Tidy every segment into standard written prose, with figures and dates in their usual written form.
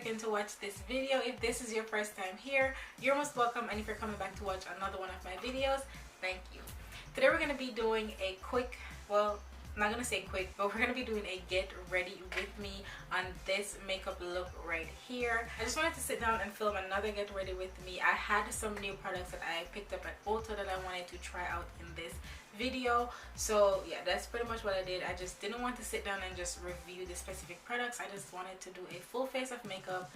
clicking to watch this video. If this is your first time here, you're most welcome, and if you're coming back to watch another one of my videos, thank you. Today we're going to be doing a quick, well, I'm not going to say quick, but we're going to be doing a get ready with me on this makeup look right here. I just wanted to sit down and film another get ready with me. I had some new products that I picked up at Ulta that I wanted to try out in this video. So yeah, that's pretty much what I did. I just didn't want to sit down and just review the specific products. I just wanted to do a full face of makeup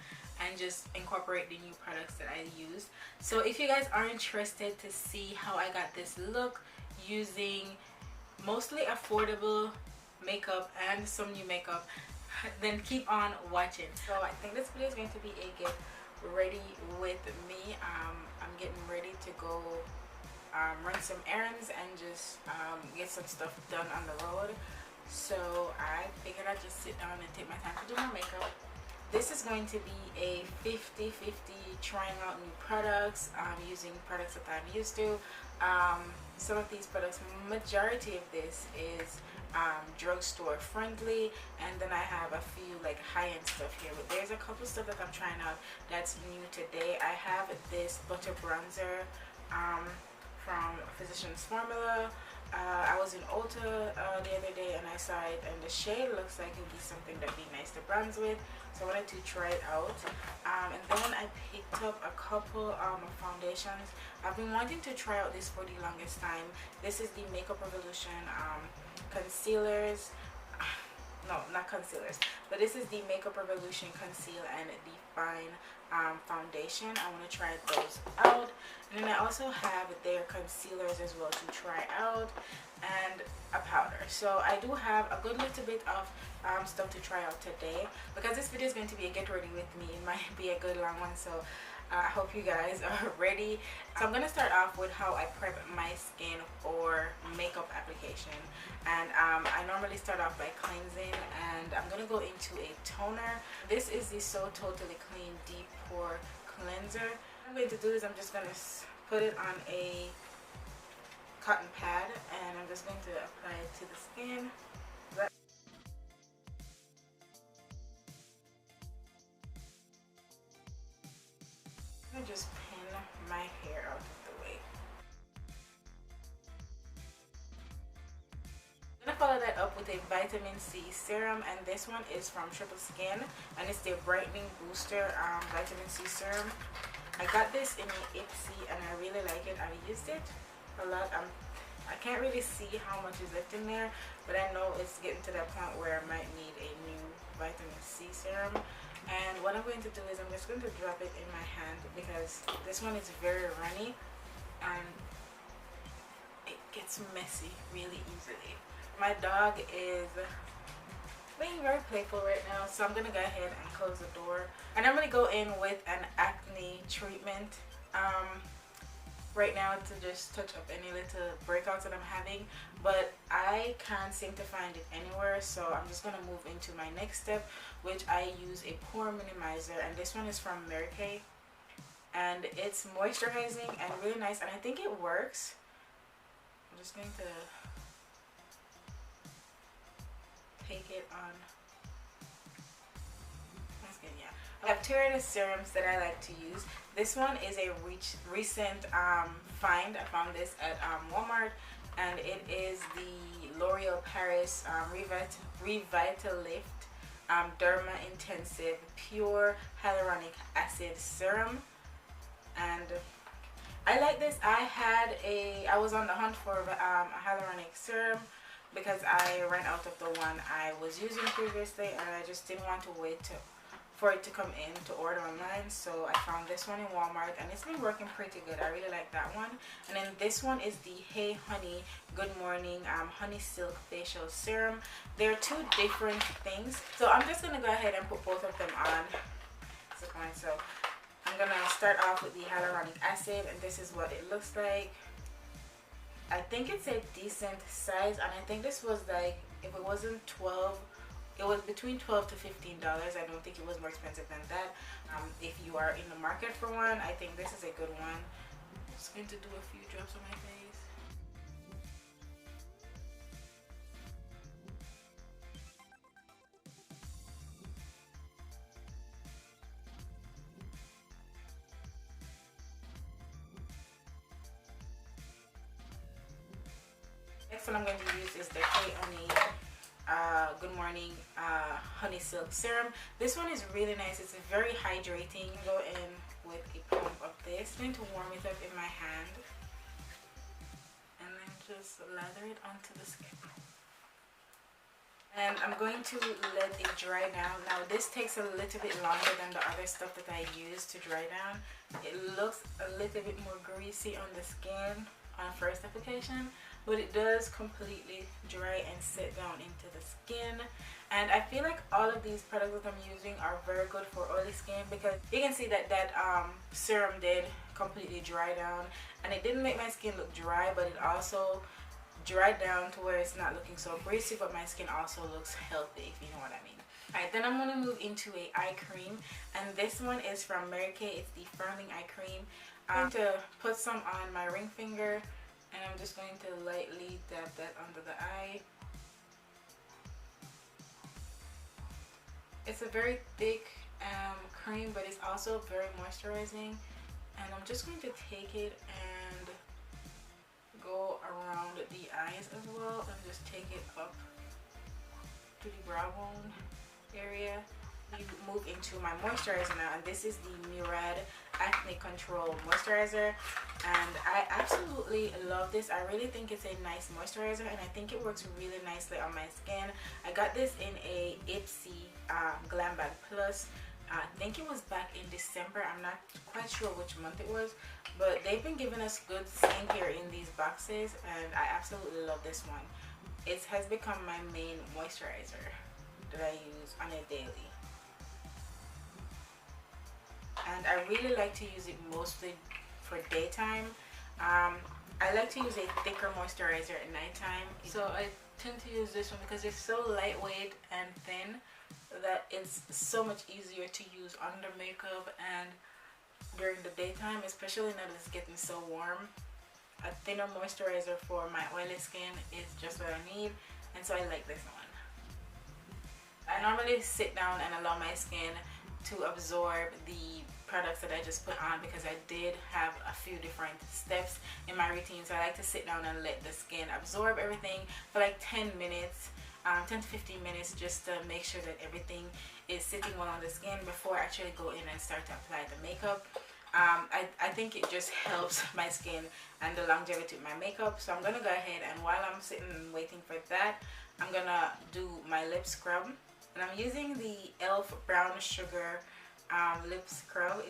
and just incorporate the new products that I used. So if you guys are interested to see how I got this look using mostly affordable makeup and some new makeup, then keep on watching. So I think this video is going to be a get ready with me. I'm getting ready to go run some errands and just get some stuff done on the road. So I figured I'd just sit down and take my time to do my makeup. This is going to be a 50-50 trying out new products, using products that I'm used to. Some of these products, majority of this is drugstore friendly, and then I have a few like high-end stuff here, but there's a couple stuff that I'm trying out that's new today. I have this butter bronzer from Physicians Formula. I was in Ulta the other day and I saw it, and the shade looks like it would be something that'd be nice to bronze with, so I wanted to try it out. And then I picked up a couple of foundations. I've been wanting to try out this for the longest time. This is the Makeup Revolution concealers. No, not concealers, but this is the Makeup Revolution Conceal and Define foundation. I want to try those out, and then I also have their concealers as well to try out, and a powder. So I do have a good little bit of stuff to try out today. Because this video is going to be a get ready with me, it might be a good long one, so I hope you guys are ready. So I'm going to start off with how I prep my skin for makeup application. And I normally start off by cleansing, and I'm going to go into a toner. This is the So Totally Clean Deep Pore Cleanser. What I'm going to do is I'm just going to put it on a cotton pad, and I'm just going to apply it to the skin. I'm going to just pin my hair out of the way. I'm going to follow that up with a vitamin C serum, and this one is from Triple Skin, and it's their Brightening Booster vitamin C serum. I got this in the Ipsy and I really like it. I've used it a lot. I can't really see how much is left in there, but I know it's getting to that point where I might need a new vitamin C serum. And what I'm going to do is I'm just going to drop it in my hand, because this one is very runny and it gets messy really easily. My dog is being very playful right now, so I'm going to go ahead and close the door. And I'm going to go in with an acne treatment right now to just touch up any little breakouts that I'm having, but I can't seem to find it anywhere, so I'm just going to move into my next step, which I use a pore minimizer, and this one is from Mary Kay, and it's moisturizing and really nice, and I think it works. I'm just going to take it on my skin. Yeah, I have two other serums that I like to use. This one is a recent find. I found this at Walmart, and it is the L'Oreal Paris Revitalift Derma Intensive Pure Hyaluronic Acid Serum, and I like this. I was on the hunt for a hyaluronic serum because I ran out of the one I was using previously, and I just didn't want to wait for it to come in to order online. So I found this one in Walmart, and it's been working pretty good. I really like that one. And then this one is the Hey Honey Good Morning Honey Silk Facial Serum. They're two different things, so I'm just gonna go ahead and put both of them on. So I'm gonna start off with the hyaluronic acid, and this is what it looks like. I think it's a decent size, and I think this was like, if it wasn't 12, it was between $12 to $15. I don't think it was more expensive than that. If you are in the market for one, I think this is a good one. I'm just going to do a few drops on my face. Next one I'm going to use is the Hey Honey Good Morning Honey Silk Serum. This one is really nice. It's very hydrating. Go in with a pump of this. I'm going to warm it up in my hand and then just lather it onto the skin. And I'm going to let it dry down. Now this takes a little bit longer than the other stuff that I use to dry down. It looks a little bit more greasy on the skin on first application, but it does completely dry and sit down into the skin. And I feel like all of these products that I'm using are very good for oily skin, because you can see that serum did completely dry down, and it didn't make my skin look dry, but it also dried down to where it's not looking so greasy, but my skin also looks healthy, if you know what I mean. Alright, then I'm going to move into a eye cream, and this one is from Mary Kay. It's the firming eye cream. I'm going to put some on my ring finger, and I'm just going to lightly dab that under the eye. It's a very thick cream, but it's also very moisturizing, and I'm just going to take it and go around the eyes as well, and just take it up to the brow bone area. We move into my moisturizer now, and this is the Murad Acne Control Moisturizer, and I absolutely love this. I really think it's a nice moisturizer, and I think it works really nicely on my skin. I got this in a Ipsy Glam Bag Plus. I think it was back in December. I'm not quite sure which month it was, but they've been giving us good skincare in these boxes, and I absolutely love this one. It has become my main moisturizer that I use on a daily, and I really like to use it mostly for daytime. I like to use a thicker moisturizer at nighttime, so I tend to use this one because it's so lightweight and thin that it's so much easier to use under makeup and during the daytime, especially now that it's getting so warm. A thinner moisturizer for my oily skin is just what I need, and so I like this one. I normally sit down and allow my skin to absorb the products that I just put on, because I did have a few different steps in my routine. So I like to sit down and let the skin absorb everything for like 10 minutes, 10 to 15 minutes, just to make sure that everything is sitting well on the skin before I actually go in and start to apply the makeup. I think it just helps my skin and the longevity of my makeup. So I'm going to go ahead, and while I'm sitting and waiting for that, I'm going to do my lip scrub. And I'm using the e.l.f. Brown Sugar lip scrub.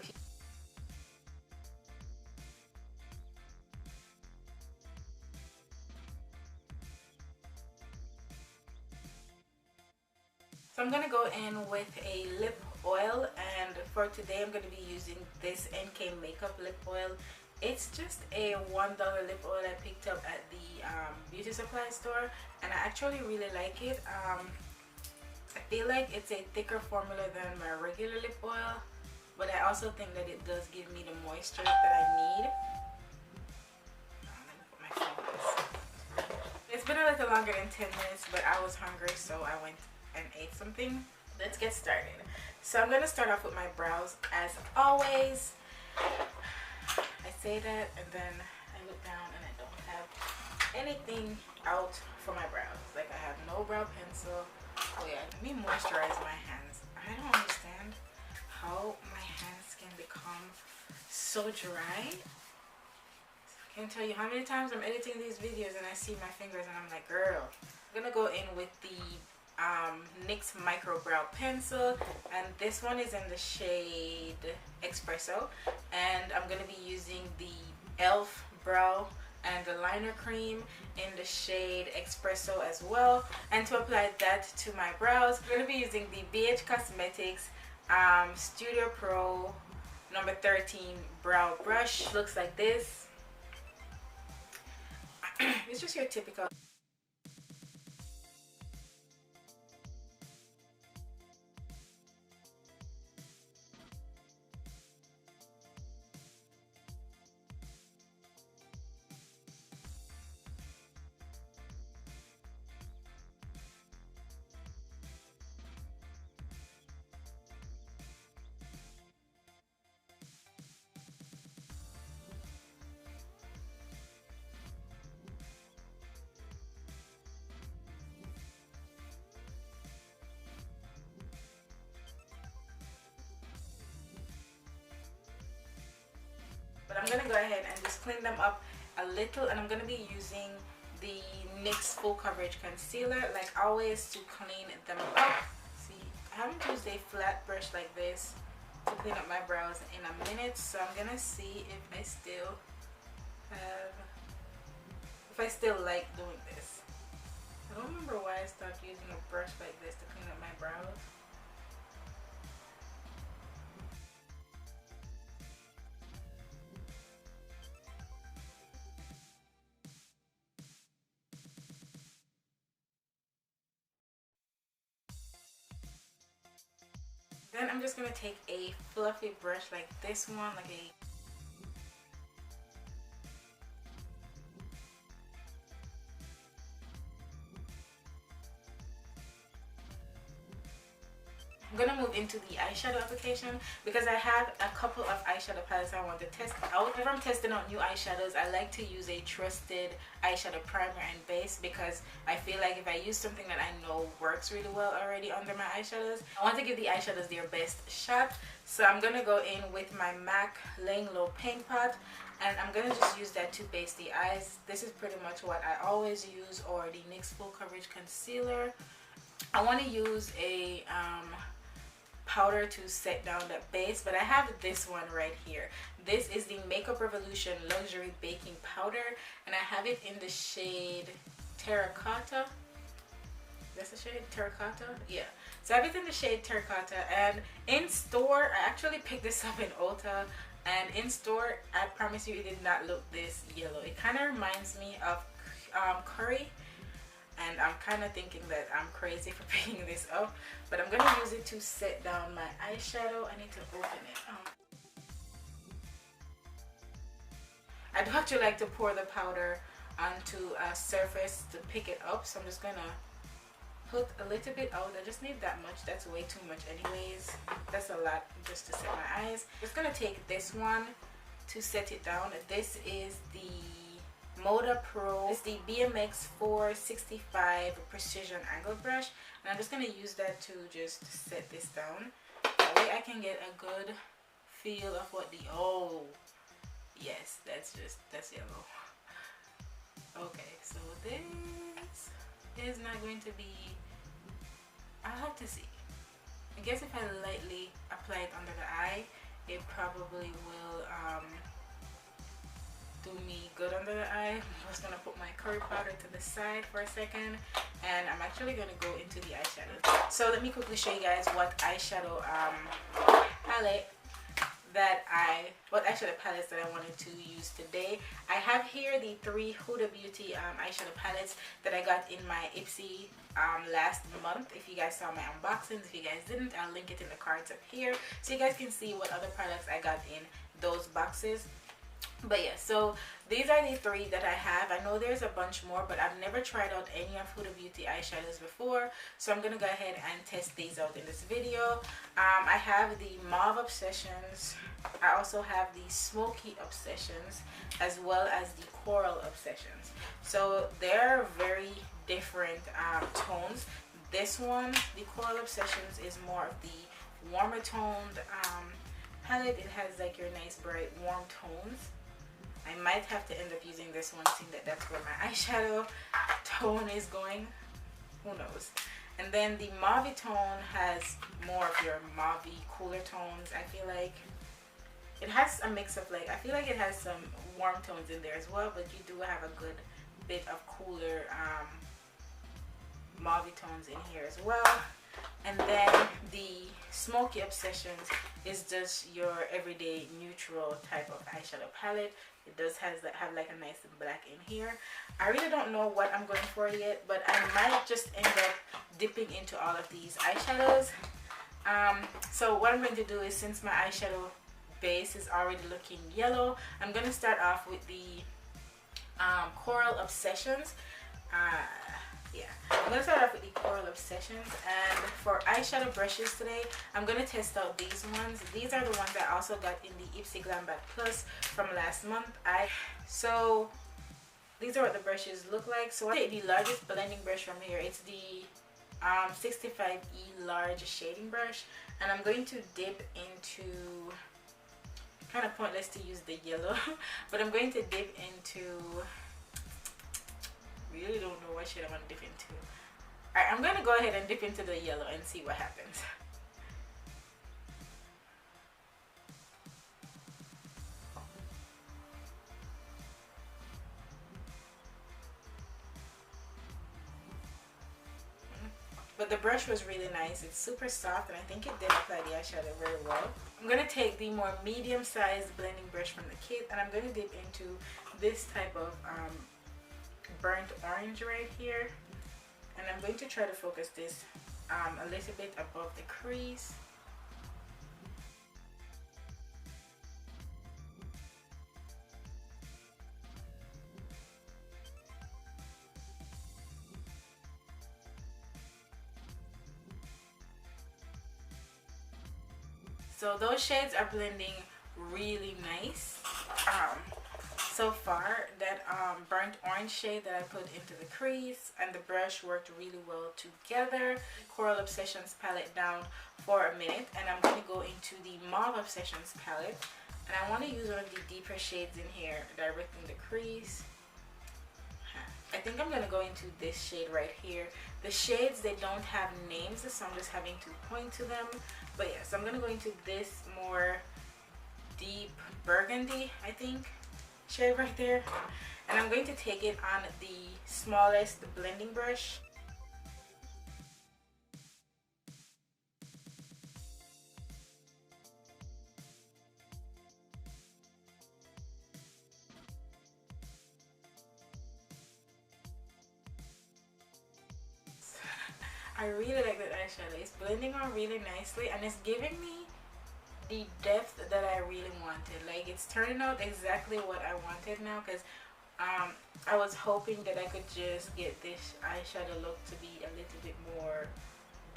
So I'm going to go in with a lip oil, and for today I'm going to be using this NK Makeup lip oil. It's just a $1 lip oil I picked up at the beauty supply store, and I actually really like it. I feel like it's a thicker formula than my regular lip oil, but I also think that it does give me the moisture that I need. It's been a little longer than 10 minutes, but I was hungry, so I went and ate something. Let's get started. So I'm going to start off with my brows as always. I say that, and then I look down and I don't have anything out for my brows. Like, I have no brow pencil. Oh yeah, let me moisturize my hands. I don't understand how my hands can become so dry. I can't tell you how many times I'm editing these videos and I see my fingers and I'm like, girl. I'm gonna go in with the NYX Micro Brow Pencil, and this one is in the shade Espresso, and I'm gonna be using the e.l.f. Brow and the liner cream in the shade Espresso as well. And to apply that to my brows, I'm going to be using the BH Cosmetics Studio Pro number 13 brow brush. Looks like this. It's just your typical. gonna go ahead and just clean them up a little, and I'm gonna be using the NYX Full Coverage Concealer like always to clean them up. See, I haven't used a flat brush like this to clean up my brows in a minute, so I'm gonna see if I still like doing this. I don't remember why I stopped using a brush like this to clean up my brows. Then I'm just gonna take a fluffy brush like this one, like a I'm gonna move into the eyeshadow application because I have a couple of eyeshadow palettes I want to test out. Whenever I'm testing out new eyeshadows, I like to use a trusted eyeshadow primer and base because I feel like if I use something that I know works really well already under my eyeshadows, I want to give the eyeshadows their best shot. So I'm gonna go in with my MAC Laying Low Paint Pot, and I'm gonna just use that to base the eyes. This is pretty much what I always use, or the NYX Full Coverage Concealer. I want to use a powder to set down the base, but I have this one right here. This is the Makeup Revolution Luxury Baking Powder, and I have it in the shade Terracotta. That's the shade Terracotta? Yeah. So I have it in the shade Terracotta, and in store, I actually picked this up in Ulta, and in store, I promise you it did not look this yellow. It kind of reminds me of curry. And I'm kind of thinking that I'm crazy for picking this up, but I'm gonna use it to set down my eyeshadow. I need to open it. I do actually like to pour the powder onto a surface to pick it up, so I'm just gonna put a little bit out. I just need that much. That's way too much anyways. That's a lot just to set my eyes. I'm just gonna take this one to set it down. This is the Moda Pro. It's the BMX 465 Precision Angle Brush, and I'm just going to use that to just set this down. That way I can get a good feel of what the, oh yes, that's yellow. Okay, so this is not going to be, I'll have to see. I guess if I lightly apply it under the eye, it probably will do me good under the eye. I'm just gonna put my curry powder to the side for a second, and I'm actually gonna go into the eyeshadow. So let me quickly show you guys what eyeshadow palettes that I wanted to use today. I have here the 3 Huda Beauty eyeshadow palettes that I got in my Ipsy last month. If you guys saw my unboxings, if you guys didn't, I'll link it in the cards up here so you guys can see what other products I got in those boxes. But yeah, so these are the 3 that I have. I know there's a bunch more, but I've never tried out any of Huda Beauty eyeshadows before, so I'm gonna go ahead and test these out in this video. I have the Mauve Obsessions. I also have the Smoky Obsessions, as well as the Coral Obsessions. So they're very different tones. This one, the Coral Obsessions, is more of the warmer toned palette. It has like your nice bright warm tones. I might have to end up using this one, seeing that that's where my eyeshadow tone is going. Who knows? And then the Mauve tone has more of your mauve cooler tones. I feel like it has a mix of, like, I feel like it has some warm tones in there as well, but you do have a good bit of cooler mauve tones in here as well. And then the Smoky Obsessions is just your everyday neutral type of eyeshadow palette. It does have like a nice black in here. I really don't know what I'm going for yet, but I might just end up dipping into all of these eyeshadows. So what I'm going to do is, since my eyeshadow base is already looking yellow, I'm going to start off with the Coral Obsessions. Yeah, I'm going to start off with the Coral Obsessions, and for eyeshadow brushes today, I'm going to test out these ones. These are the ones I also got in the Ipsy Glam Bag Plus from last month. So these are what the brushes look like. So I take the largest blending brush from here. It's the 65E large shading brush, and I'm going to dip into kind of pointless to use the yellow. But I'm going to dip into, really don't know what shade I want to dip into. Alright, I'm going to go ahead and dip into the yellow and see what happens. But the brush was really nice. It's super soft and I think it did apply the eyeshadow very well. I'm going to take the more medium-sized blending brush from the kit and I'm going to dip into this type of burnt orange right here. And I'm going to try to focus this a little bit above the crease. So those shades are blending really nice. So far, that burnt orange shade that I put into the crease and the brush worked really well together. Coral Obsessions palette down for a minute, and I'm going to go into the Mauve Obsessions palette, and I want to use one of the deeper shades in here directly in the crease. I think I'm going to go into this shade right here. The shades, they don't have names, so I'm just having to point to them. But yes, yeah, so I'm going to go into this more deep burgundy, I think, shade right there. And I'm going to take it on the smallest blending brush. I really like that eyeshadow. It's blending on really nicely and it's giving me the depth that I really wanted. Like, it's turning out exactly what I wanted now, because I was hoping that I could just get this eyeshadow look to be a little bit more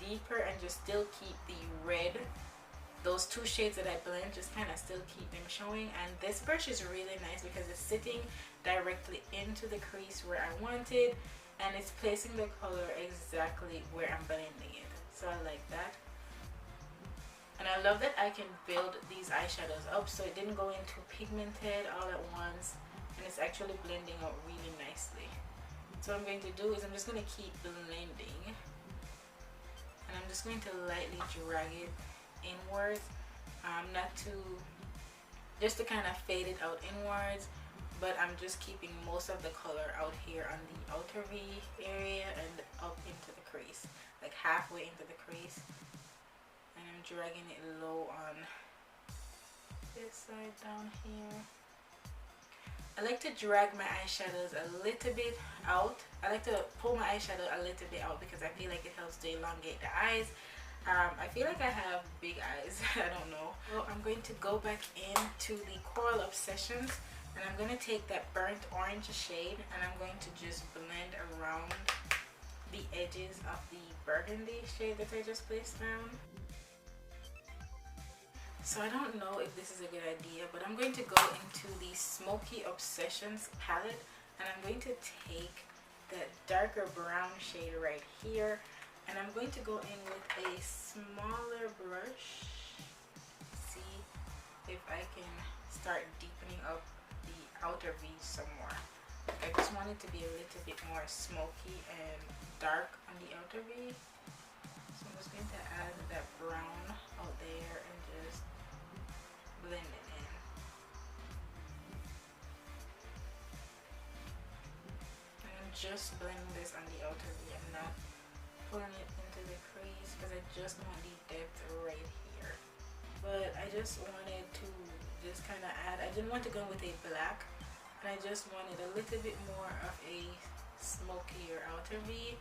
deeper and just still keep the red, those two shades that I blend, just kind of still keep them showing. And this brush is really nice because it's sitting directly into the crease where I wanted, and it's placing the color exactly where I'm blending it. So I like that. And I love that I can build these eyeshadows up so it didn't go into pigmented all at once, and it's actually blending out really nicely. So what I'm going to do is I'm just going to keep blending, and I'm just going to lightly drag it inwards, not to, just to kind of fade it out inwards, but I'm just keeping most of the color out here on the outer V area and up into the crease, like halfway into the crease. And I'm dragging it low on this side down here. I like to drag my eyeshadows a little bit out. I like to pull my eyeshadow a little bit out because I feel like it helps to elongate the eyes. I feel like I have big eyes. I don't know. So I'm going to go back into the Coral Obsessions, and I'm going to take that burnt orange shade and I'm going to just blend around the edges of the burgundy shade that I just placed down. So I don't know if this is a good idea, but I'm going to go into the Smoky Obsessions palette, and I'm going to take that darker brown shade right here, and I'm going to go in with a smaller brush. See if I can start deepening up the outer V some more. I just want it to be a little bit more smoky and dark on the outer V. So I'm just going to add that brown out there and just blend it in. And I'm just blending this on the outer V. I'm not pulling it into the crease because I just want the depth right here. But I just wanted to just kind of add, I didn't want to go with a black, and I just wanted a little bit more of a smokier outer V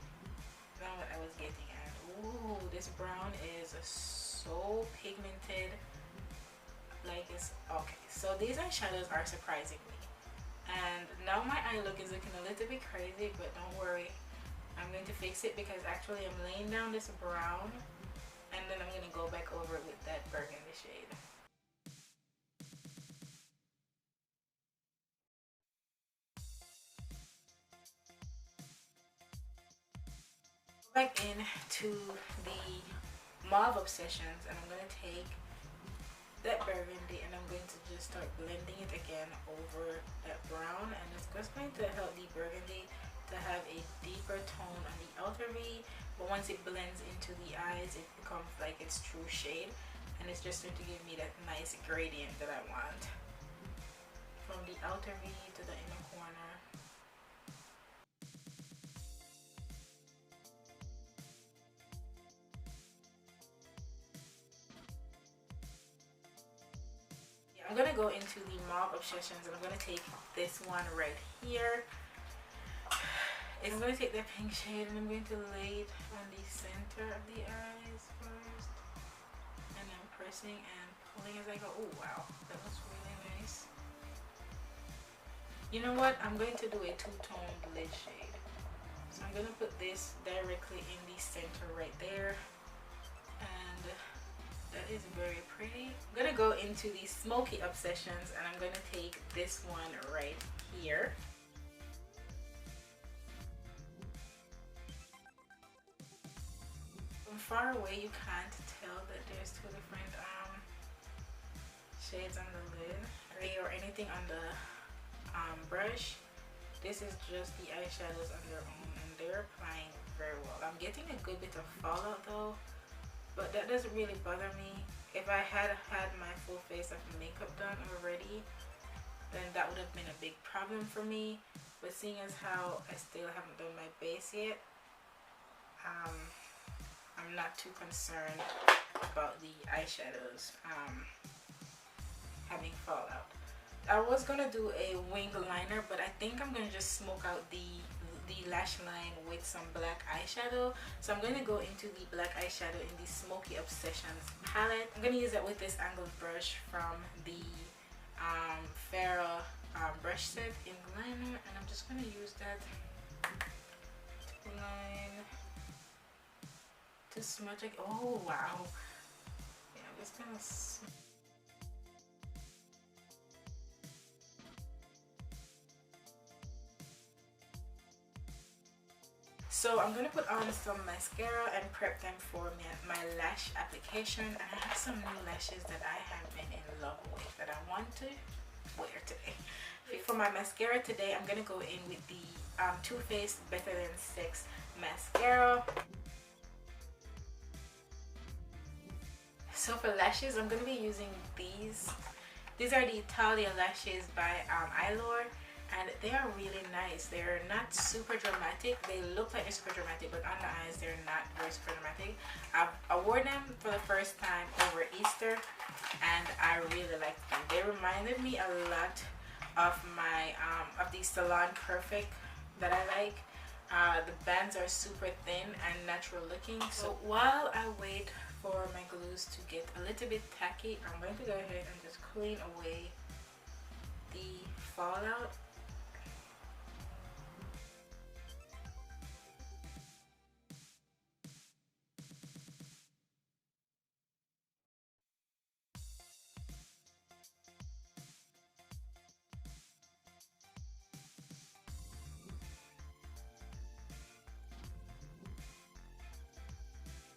than what I was getting at. Ooh, this brown is so pigmented. Like, it's okay. So these eyeshadows are surprising me, and now my eye look is looking a little bit crazy, but don't worry, I'm going to fix it because actually I'm laying down this brown and then I'm going to go back over it with that burgundy shade. Back into the Mauve Obsessions, and I'm going to take that burgundy, and I'm going to just start blending it again over that brown, and it's just going to help the burgundy to have a deeper tone on the outer V, but once it blends into the eyes it becomes like its true shade, and it's just going to give me that nice gradient that I want from the outer V to the inner corner. I'm gonna go into the Mauve Obsessions, and I'm gonna take this one right here. I'm gonna take the pink shade and I'm going to lay it on the center of the eyes first, and I'm pressing and pulling as I go. Oh wow, that was really nice. You know what? I'm going to do a two-tone lid shade. So I'm gonna put this directly in the center right there, and that is very pretty. I'm gonna go into the Smoky Obsessions, and I'm gonna take this one right here. From far away you can't tell that there's two different shades on the lid or anything on the brush. This is just the eyeshadows on their own, and they're applying very well. I'm getting a good bit of fallout though, but that doesn't really bother me. If I had had my full face of makeup done already, then that would have been a big problem for me. But seeing as how I still haven't done my base yet, I'm not too concerned about the eyeshadows having fallout. I was gonna do a wing liner, but I think I'm gonna just smoke out the lash line with some black eyeshadow. So I'm gonna go into the black eyeshadow in the Smoky Obsessions palette. I'm gonna use that with this angled brush from the Farrah brush set in the liner, and I'm just gonna use that to line, to smudge it. Oh wow, yeah, I'm just gonna so I'm gonna put on some mascara and prep them for my lash application. And I have some new lashes that I have been in love with that I want to wear today. For my mascara today, I'm gonna go in with the Too Faced Better Than Sex mascara. So for lashes, I'm gonna be using these. These are the Talia lashes by Eylure, and they are really nice. They're not super dramatic. They look like they're super dramatic, but on the eyes they're not very super dramatic. I wore them for the first time over Easter, and I really liked them. They reminded me a lot of my of the Salon Perfect that I like. The bands are super thin and natural looking. So while I wait for my glues to get a little bit tacky, I'm going to go ahead and just clean away the fallout.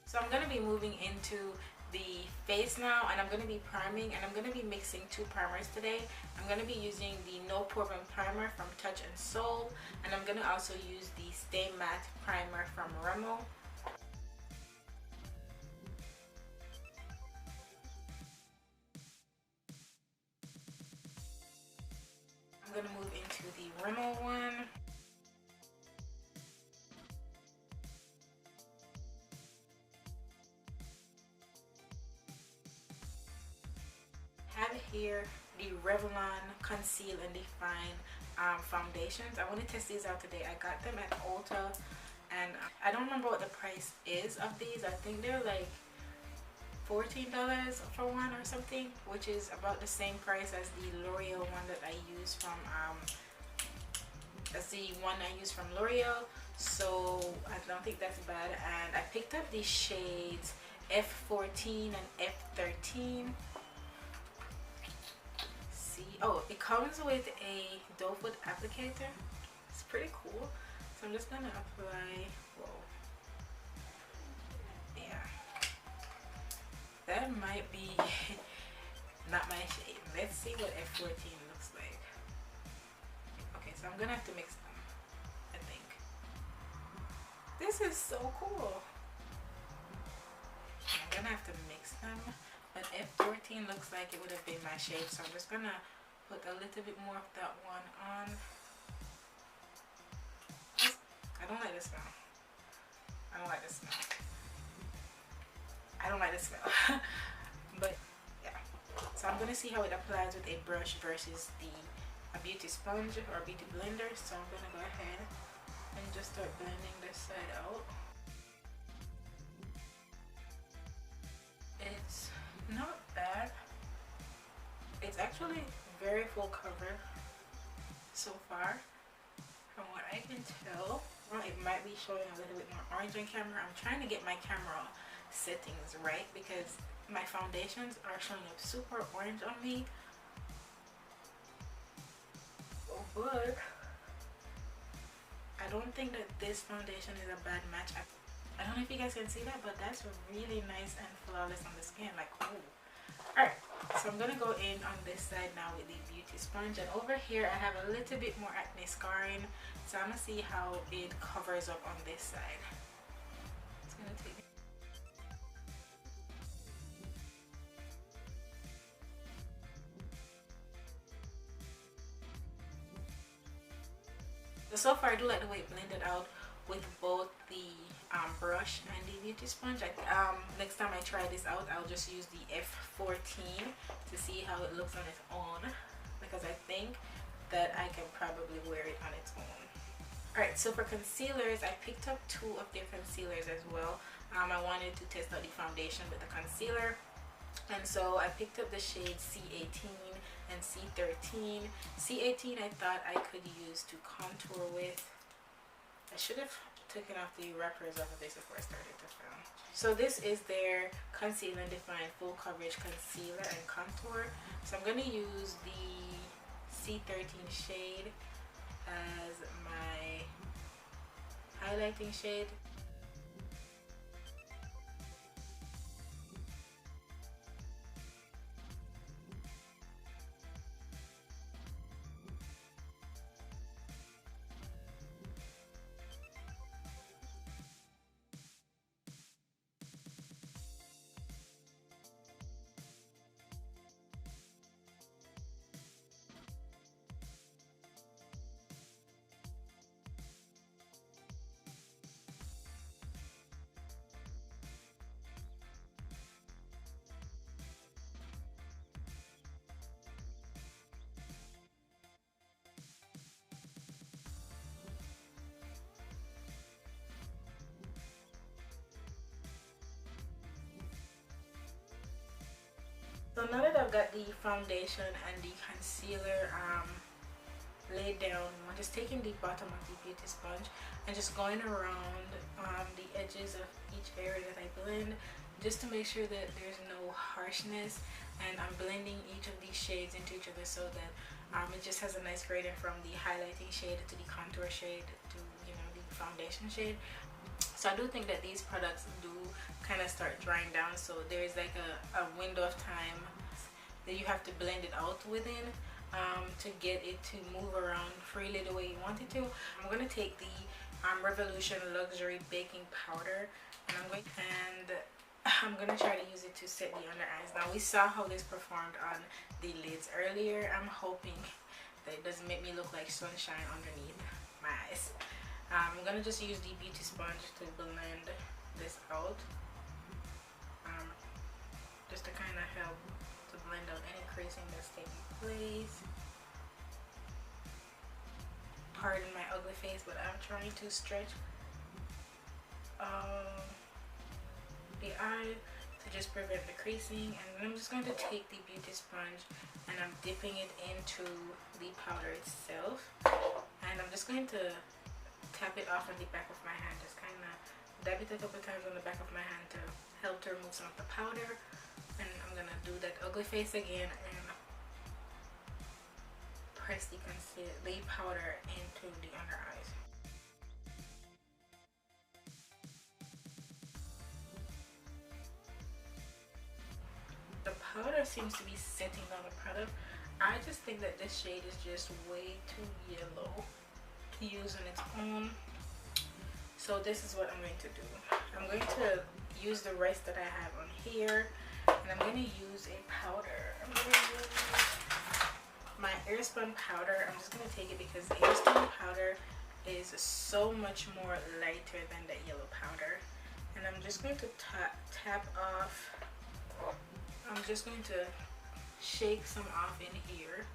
So I'm going to be moving into the face now, and I'm going to be priming, and I'm going to be mixing two primers today. I'm going to be using the No Pore primer from Touch and Soul, and I'm going to also use the Stay Matte primer from Rimmel. I'm going to move into the Rimmel one. Have here the Revlon Conceal and Define foundations. I want to test these out today. I got them at Ulta, and I don't remember what the price is of these. I think they're like $14 for one or something, which is about the same price as the L'Oreal one that I use from L'Oreal. So I don't think that's bad. And I picked up the shades F14 and F13. Oh, it comes with a doe foot applicator. It's pretty cool. So I'm just gonna apply. Whoa. Yeah. That might be not my shade. Let's see what F14 looks like. Okay, so I'm gonna have to mix them, I think. This is so cool. I'm gonna have to mix them, but F14 looks like it would have been my shade, so I'm just gonna put a little bit more of that one on. I don't like the smell. I don't like the smell. I don't like the smell. But yeah, so I'm gonna see how it applies with a brush versus a beauty sponge or beauty blender. So I'm gonna go ahead and just start blending this side out. It's not bad. It's actually very full cover so far, from what I can tell. Well, it might be showing a little bit more orange on camera. I'm trying to get my camera settings right because my foundations are showing up super orange on me. But I don't think that this foundation is a bad match. I don't know if you guys can see that, but that's really nice and flawless on the skin. Like, ooh. Alright, so I'm gonna go in on this side now with the beauty sponge, and over here I have a little bit more acne scarring, so I'm gonna see how it covers up on this side. It's gonna take so far I do like the way it blended out with both the brush and the beauty sponge. Next time I try this out, I'll just use the F14 to see how it looks on its own, because I think that I can probably wear it on its own. Alright, so for concealers, I picked up 2 of their concealers as well. I wanted to test out the foundation with the concealer, and so I picked up the shades C18 and C13. C18 I thought I could use to contour with. I should have taken off the wrappers off of this before I started to film. So this is their Conceal and Define Full Coverage Concealer and Contour. So I'm going to use the C13 shade as my highlighting shade. So now that I've got the foundation and the concealer laid down, I'm just taking the bottom of the beauty sponge and just going around the edges of each area that I blend, just to make sure that there's no harshness, and I'm blending each of these shades into each other so that it just has a nice gradient from the highlighting shade to the contour shade to, you know, the foundation shade. So I do think that these products do kind of start drying down, so there's like a window of time that you have to blend it out within to get it to move around freely the way you want it to. I'm going to take the Revolution Luxury Baking Powder, and I'm going to try to use it to set the under eyes. Now we saw how this performed on the lids earlier. I'm hoping that it doesn't make me look like sunshine underneath my eyes. I'm gonna just use the beauty sponge to blend this out, just to kind of help to blend out any creasing that's taking place. Pardon my ugly face, but I'm trying to stretch the eye to just prevent the creasing. And then I'm just going to take the beauty sponge and I'm dipping it into the powder itself, and I'm just going to tap it off on the back of my hand, just kind of dab it a couple times on the back of my hand to help to remove some of the powder. And I'm gonna do that ugly face again and press the powder into the under eyes. The powder seems to be setting on the product. I just think that this shade is just way too yellow to use on its own. So this is what I'm going to do. I'm going to use the rest that I have on here, and I'm going to use a powder. I'm going to use my airspun powder. I'm just going to take it because the airspun powder is so much more lighter than the yellow powder. And I'm just going to tap off. I'm just going to shake some off in here.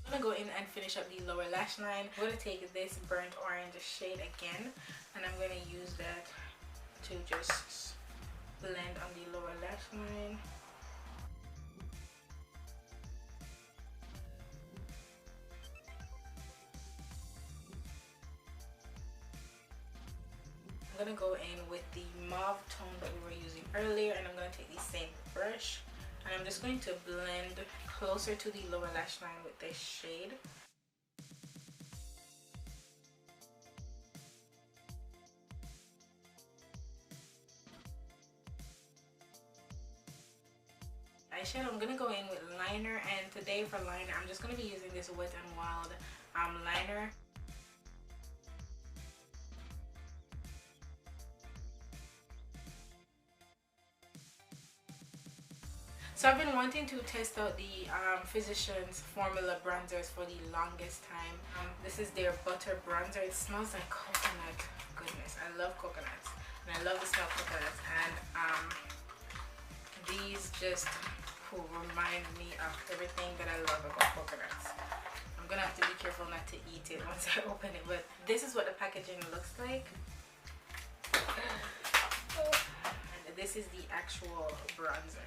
I'm gonna go in and finish up the lower lash line. I'm gonna take this burnt orange shade again, and I'm gonna use that to just blend on the lower lash line. I'm gonna go in with the mauve tone that we were using earlier, and I'm gonna take the same brush, and I'm just going to blend closer to the lower lash line with this shade. Eyeshadow, I'm gonna go in with liner, and today for liner I'm just gonna be using this Wet n Wild liner. So I've been wanting to test out the Physicians Formula bronzers for the longest time. This is their butter bronzer. It smells like coconut. Goodness, I love coconuts, and I love the smell of coconuts. And these just remind me of everything that I love about coconuts. I'm gonna have to be careful not to eat it once I open it, but this is what the packaging looks like. And this is the actual bronzer.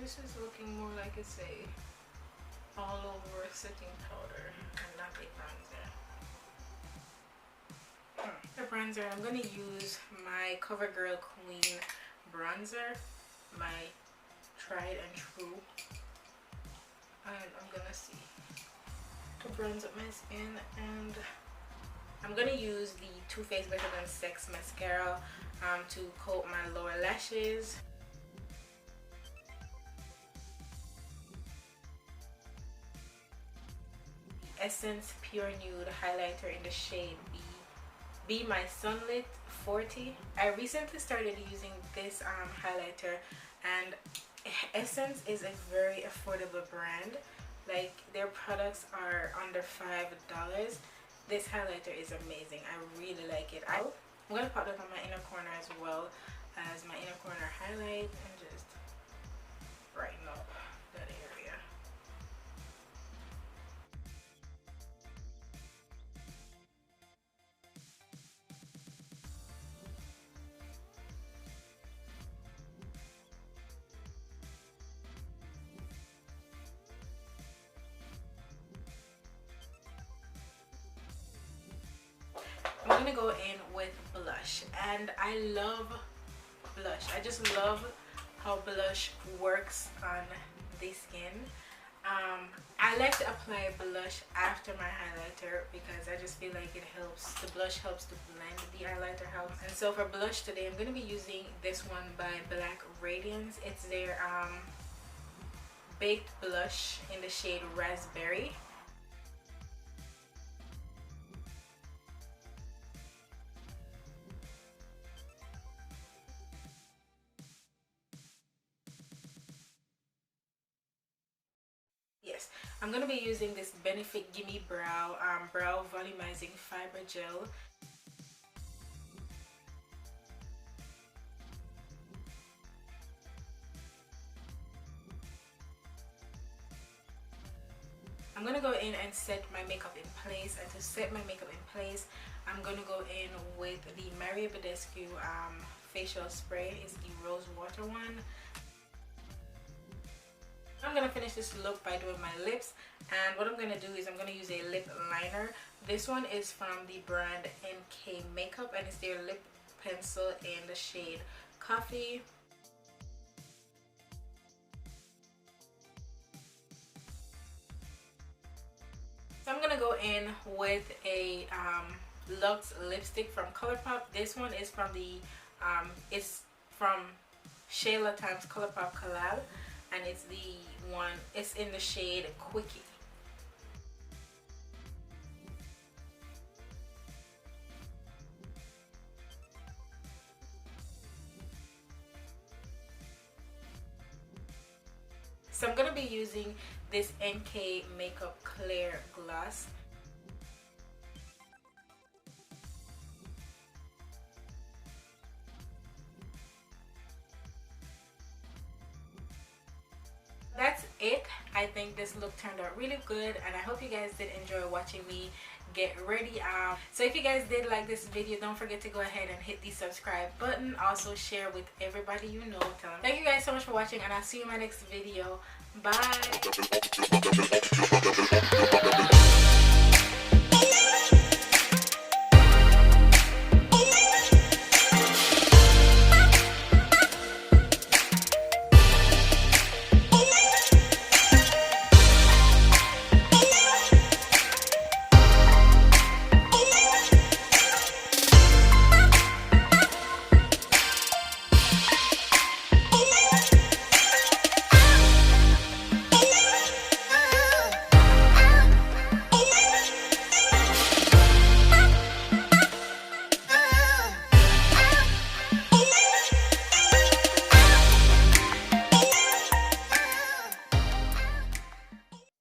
This is looking more like it's a all over setting powder and not a bronzer. The bronzer, I'm going to use my CoverGirl Queen bronzer, my tried and true, and I'm going to see to bronze up my skin. And I'm going to use the Too Faced Better Than Sex mascara to coat my lower lashes. Essence Pure Nude highlighter in the shade Be My Sunlit 40. I recently started using this highlighter, and Essence is a very affordable brand. Like, their products are under $5. This highlighter is amazing. I really like it. I'm gonna pop that on my inner corner as well as my inner corner highlight and just brighten up that area. I'm gonna go in with blush, and I love blush. I just love how blush works on the skin. I like to apply blush after my highlighter because I just feel like it helps. The blush helps to blend, the highlighter helps. And so for blush today, I'm gonna be using this one by Black Radiance. It's their baked blush in the shade Raspberry. Yes, I'm going to be using this Benefit Gimme Brow Brow Volumizing Fiber Gel. I'm going to go in and set my makeup in place, and to set my makeup in place, I'm going to go in with the Maria Badescu facial spray. It's the Rose Water one. I'm gonna finish this look by doing my lips, and what I'm gonna do is I'm gonna use a lip liner. This one is from the brand NK Makeup, and it's their lip pencil in the shade Coffee. So I'm gonna go in with a Luxe lipstick from ColourPop. This one is from the it's from Shayla times ColourPop collab, and it's the one, it's in the shade Quickie. So I'm gonna be using this NK Makeup Clear Gloss. That's it. I think this look turned out really good, and I hope you guys did enjoy watching me get ready. So if you guys did like this video, don't forget to go ahead and hit the subscribe button. Also share with everybody you know. Tell them. Thank you guys so much for watching, and I'll see you in my next video. Bye.